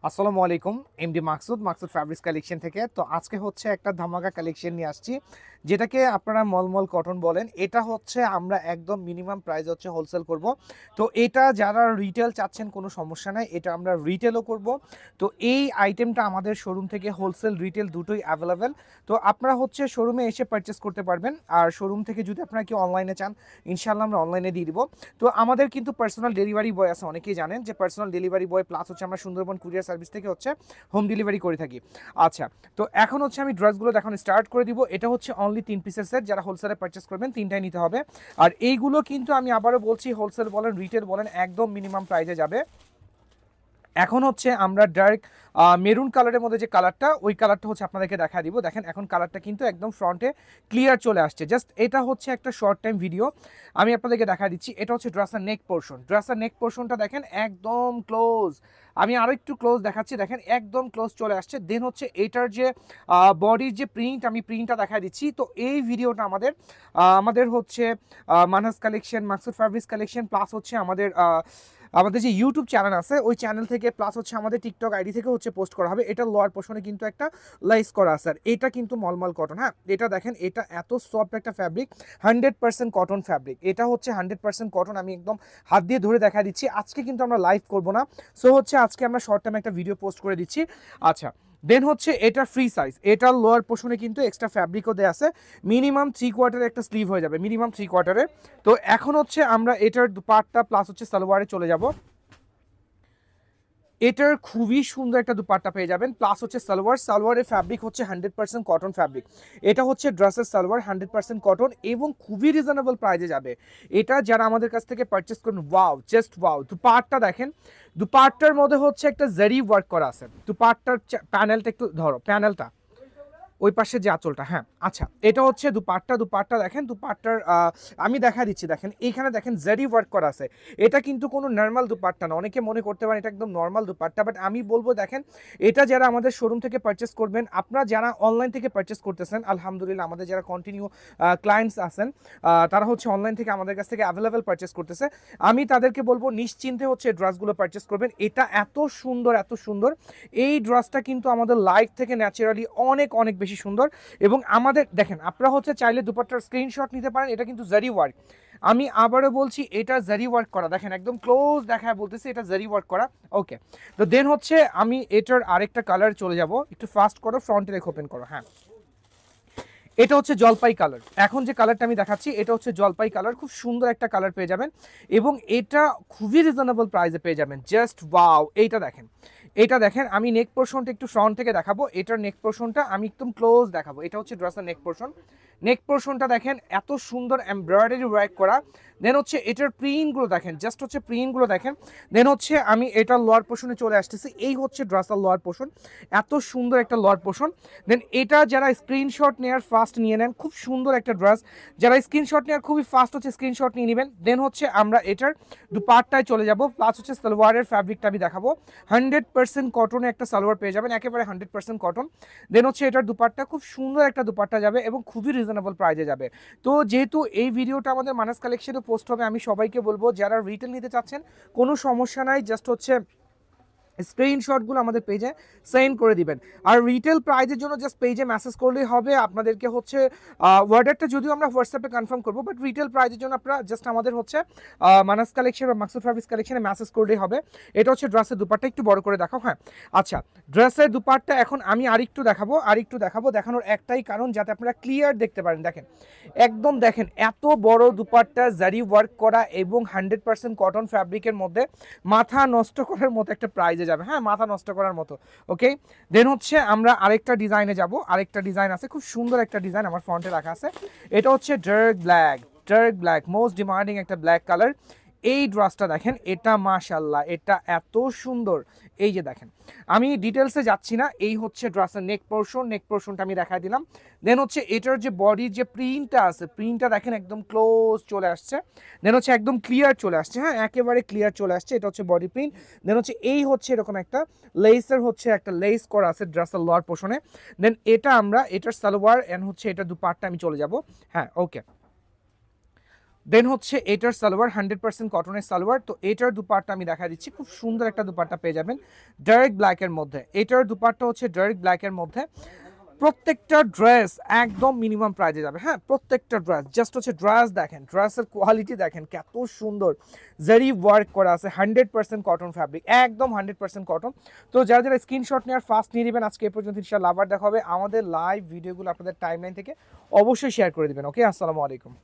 আসসালামু আলাইকুম MD Maksud Maksud fabrics collection থেকে। তো আজকে হচ্ছে একটা ধামাকা কালেকশন নিয়ে আসছি, যেটাকে আপনারা মলমল কটন বলেন। এটা হচ্ছে আমরা একদম মিনিমাম প্রাইস হচ্ছে হোলসেল করব। তো এটা যারা রিটেল চাচ্ছেন কোনো সমস্যা নাই, এটা আমরা রিটেলও করব। তো এই আইটেমটা আমাদের শোরুম থেকে হোলসেল রিটেল দুটোই অ্যাভেলেবেল। তো আপনারা হচ্ছে শোরুমে এসে পারচেস করতে পারবেন, আর শোরুম থেকে যদি আপনারা কি অনলাইনে চান ইনশাল্লাহ আমরা অনলাইনে দিয়ে দিব। তো আমাদের কিন্তু পার্সোনাল ডেলিভারি বয় আছে, অনেকেই জানেন যে পার্সোনাল ডেলিভারি বয় প্লাস হচ্ছে আমরা সুন্দরবন কুরিয়ার সার্ভিস থেকে হচ্ছে হোম ডেলিভারি করে থাকি। আচ্ছা, তো এখন হচ্ছে আমি ড্রেসগুলো দেখানো স্টার্ট করে দিব। এটা হচ্ছে অনলি 3 পিসের সেট, যারা হোলসেলে পারচেস করবেন 3টাই নিতে হবে। আর এইগুলো কিন্তু আমি আবারও বলছি, হোলসেল বলেন রিটেল বলেন একদম মিনিমাম প্রাইসে যাবে। এখন হচ্ছে আমরা ডার্ক মেরুন কালারের মধ্যে যে কালারটা, ওই কালারটা হচ্ছে আপনাদেরকে দেখা দিব। দেখেন এখন কালারটা কিন্তু একদম ফ্রন্টে ক্লিয়ার চলে আসছে। জাস্ট এটা হচ্ছে একটা শর্ট টাইম ভিডিও, আমি আপনাদেরকে দেখা দিচ্ছি। এটা হচ্ছে ড্রেসের নেক পোর্শন। ড্রেসের নেক পোর্শনটা দেখেন একদম ক্লোজ। আমি আরও একটু ক্লোজ দেখাচ্ছি, দেখেন একদম ক্লোজ চলে আসছে। দেন হচ্ছে এটার যে বডির যে প্রিন্ট, আমি প্রিন্টটা দেখা দিচ্ছি। তো এই ভিডিওটা আমাদের হচ্ছে Manhas collection, Maksud fabrics collection plus হচ্ছে আমাদের যে ইউটিউব চ্যানেল আছে ওই চ্যানেল থেকে, প্লাস হচ্ছে আমাদের টিকটক আইডি থেকে হচ্ছে পোস্ট করা হবে। এটা লোয়ার পোর্শনে কিন্তু একটা লাইস করা আছে। আর এটা কিন্তু মলমল কটন। হ্যাঁ, এটা দেখেন, এটা এত সফট একটা ফ্যাব্রিক, 100% কটন ফ্যাব্রিক। এটা হচ্ছে 100% কটন। আমি একদম হাত দিয়ে ধরে দেখা দিচ্ছি। আজকে কিন্তু আমরা লাইভ করব না, সো হচ্ছে আজকে আমরা শর্ট টাইম একটা ভিডিও পোস্ট করে দিচ্ছি। আচ্ছা, দেন হচ্ছে এটা ফ্রি সাইজ, এটার লোয়ার পোর্শনে কিন্তু এক্সট্রা ফ্যাব্রিকও দেওয়া আছে। মিনিমাম 3/4 একটা স্লিভ হয়ে যাবে, মিনিমাম 3/4। তো এখন হচ্ছে আমরা এটার দুপাট্টা প্লাস হচ্ছে সালোয়ারে চলে যাব। এটার খুবই সুন্দর একটা দুপাট্টা পেয়ে যাবেন, প্লাস হচ্ছে সালোয়ারের ফ্যাব্রিক হচ্ছে 100% কটন ফ্যাব্রিক। এটা হচ্ছে ড্রেসের সালোয়ার 100% কটন এবং খুবই রিজনেবল প্রাইসে যাবে। এটা যারা আমাদের কাছ থেকে পারচেস করুন, ওয়াও, জাস্ট ওয়াও। দুপাট্টা দেখেন, দুপাট্টার মধ্যে হচ্ছে একটা জারি ওয়ার্ক করা আছে। দুপাট্টার প্যানেলটা একটু ধরো, প্যানেলটা ওই পাশে যে আঁচলটা। হ্যাঁ, আচ্ছা, এটা হচ্ছে দুপাট্টা দেখেন, দুপাট্টার আমি দেখা দিচ্ছি। দেখেন এইখানে দেখেন জারি ওয়ার্ক করা আছে। এটা কিন্তু কোনো নর্মাল দুপাট্টা না। অনেকে মনে করতে পারেন এটা একদম নর্মাল দুপাট্টা, বাট আমি বলবো দেখেন, এটা যারা আমাদের শোরুম থেকে পারচেস করবেন, আপনারা যারা অনলাইন থেকে পারচেস করতেছেন, আলহামদুলিল্লাহ আমাদের যারা কন্টিনিউ ক্লায়েন্টস আছেন, তারা হচ্ছে অনলাইন থেকে আমাদের কাছ থেকে অ্যাভেলেবেল পারচেস করতেছে। আমি তাদেরকে বলবো নিশ্চিন্তে হচ্ছে ড্রেসগুলো পারচেস করবেন। এটা এত সুন্দর, এত সুন্দর। এই ড্রেসটা কিন্তু আমাদের লাইফ থেকে ন্যাচারালি অনেক অনেক বেশি সুন্দর। এবং আমাদের দেখেন, আপনারা হচ্ছে চাইলে দুপাট্টার স্ক্রিনশট নিতে পারেন। এটা কিন্তু জারি ওয়ার্ক, আমি আবারও বলছি এটা জারি ওয়ার্ক করা। দেখেন একদম ক্লোজ দেখায় বলতেছি, এটা জারি ওয়ার্ক করা। ওকে, তো দেন হচ্ছে আমি এটার আরেকটা কালার চলে যাব। একটু ফাস্ট করো, ফ্রন্টে রেখে ওপেন করো। হ্যাঁ, এটা হচ্ছে জলপাই কালার। এখন যে কালারটা আমি দেখাচ্ছি এটা হচ্ছে জলপাই কালার, খুব সুন্দর একটা কালার পেয়ে যাবেন এবং এটা খুবই রিজনেবল প্রাইসে পেয়ে যাবেন। Just wow. এইটা দেখেন, এটা দেখেন, আমি নেক পোর্শনটা একটু ফ্রন্ট থেকে দেখাবো। এটার নেক পোর্শনটা আমি একদম ক্লোজ দেখাবো। এটা হচ্ছে ড্রেসের নেক পোর্শন। নেক পোর্শনটা দেখেন এত সুন্দর এমব্রয়ডারি ওয়ার্ক করা। দেন হচ্ছে এটার প্রিন্টগুলো দেখেন, জাস্ট হচ্ছে প্রিন্টগুলো দেখেন। দেন হচ্ছে আমি এটার লোয়ার পোর্শনে চলে আসতেছি। এই হচ্ছে ড্রেসের লোয়ার পোর্শন, এত সুন্দর একটা লোয়ার পোর্শন। দেন এটা যারা স্ক্রিনশট নেওয়ার ফাস্ট নিয়ে নেন, খুব সুন্দর একটা ড্রেস। যারা স্ক্রিনশট নেওয়ার খুবই ফাস্ট হচ্ছে স্ক্রিনশট নিয়ে নেবেন। দেন হচ্ছে আমরা এটার দুপাট্টায় চলে যাব, প্লাস হচ্ছে সালোয়ারের ফ্যাব্রিকটা আমি দেখাবো। 100% কটনে একটা সালোয়ার পেয়ে যাবেন, একেবারে 100% কটন। দেন হচ্ছে এটার দুপাট্টা খুব সুন্দর একটা দুপাট্টা যাবে এবং খুবই রিজনেবল প্রাইসে যাবে। তো যেহেতু এই ভিডিওটা আমাদের মানাস কালেকশনে পোস্ট হবে, আমি সবাইকে বলবো যারা রিটেল নিতে চাচ্ছেন কোনো সমস্যা নাই, জাস্ট হচ্ছে স্ক্রিনশটগুলো আমাদের পেজে সেন্ড করে দিবেন। আর রিটেল প্রাইজের জন্য জাস্ট পেজে মেসেজ করলেই হবে। আপনাদেরকে হচ্ছে অর্ডারটা যদিও আমরা হোয়াটসঅ্যাপে কনফার্ম করবো, বাট রিটেল প্রাইজের জন্য আপনারা জাস্ট আমাদের হচ্ছে মানাস কালেকশন বা মাকসুদ ফ্যাব্রিক্স কালেকশনে মেসেজ করলেই হবে। এটা হচ্ছে ড্রেসের দুপাট্টা, একটু বড় করে দেখাও। হ্যাঁ, আচ্ছা, ড্রেসের দুপাট্টা এখন আমি আরেকটু দেখাবো। দেখানোর একটাই কারণ, যাতে আপনারা ক্লিয়ার দেখতে পারেন। দেখেন একদম, দেখেন এত বড় দুপাট্টা, জারি ওয়ার্ক করা এবং 100% কটন ফ্যাব্রিকের মধ্যে মাথা নষ্ট করার মতো একটা প্রাইজে যাবে। হ্যাঁ, মাথা নষ্ট করার মতো। ওকে, দেন হচ্ছে আমরা আরেকটা ডিজাইনে যাব। আরেকটা ডিজাইন আছে, খুব সুন্দর একটা ডিজাইন আমার ফ্রন্টে রাখা আছে। এটা হচ্ছে ডার্ক ব্ল্যাক, মোস্ট ডিমান্ডিং একটা ব্ল্যাক কালার। এই ড্রেসটা দেখেন, এটা মাশাআল্লাহ, এটা এত সুন্দর। এই যে দেখেন, আমি ডিটেলসে যাচ্ছি না। এই হচ্ছে ড্রেসের নেক পোর্শনটা আমি দেখাই দিলাম। দেন হচ্ছে এটার যে বডির যে প্রিন্টটা আছে, প্রিন্টটা দেখেন একদম ক্লোজ চলে আসছে। দেন হচ্ছে একদম ক্লিয়ার চলে আসছে। হ্যাঁ, একেবারে ক্লিয়ার চলে আসছে। এটা হচ্ছে বডি প্রিন্ট। দেন হচ্ছে এই হচ্ছে এরকম একটা লেসের হচ্ছে একটা লেস করা আছে ড্রেসের লোয়ার পোর্শনে। দেন এটার সালোয়ার এন্ড হচ্ছে এটা দুপাট্টা আমি চলে যাব। হ্যাঁ, ওকে, দেন হচ্ছে এটার সালোয়ার 100% কটনের সালোয়ার। তো এটার দুপাট্টা আমি দেখা দিচ্ছি, খুব সুন্দর একটা দুপাট্টা পেয়ে যাবেন ডাইরেক্ট ব্ল্যাকের মধ্যে। এটার দুপাট্টা হচ্ছে ডাইরেক্ট ব্ল্যাকের মধ্যে। প্রত্যেকটা ড্রেস একদম মিনিমাম প্রাইজে যাবে, হ্যাঁ প্রত্যেকটা ড্রেস। জাস্ট হচ্ছে ড্রেস দেখেন, ড্রেসের কোয়ালিটি দেখেন কত সুন্দর, জারি ওয়ার্ক করা আছে, 100% কটন ফ্যাব্রিক, একদম 100% কটন। তো যারা যারা স্ক্রিনশট নেওয়ার ফার্স্ট নিয়ে নেবেন আজকে এ পর্যন্ত ইনশাআল্লাহ। আবার দেখা হবে আমাদের লাইভ ভিডিওগুলো আপনাদের টাইমলাইন থেকে অবশ্যই শেয়ার করে দিবেন। ওকে, আসসালামু আলাইকুম।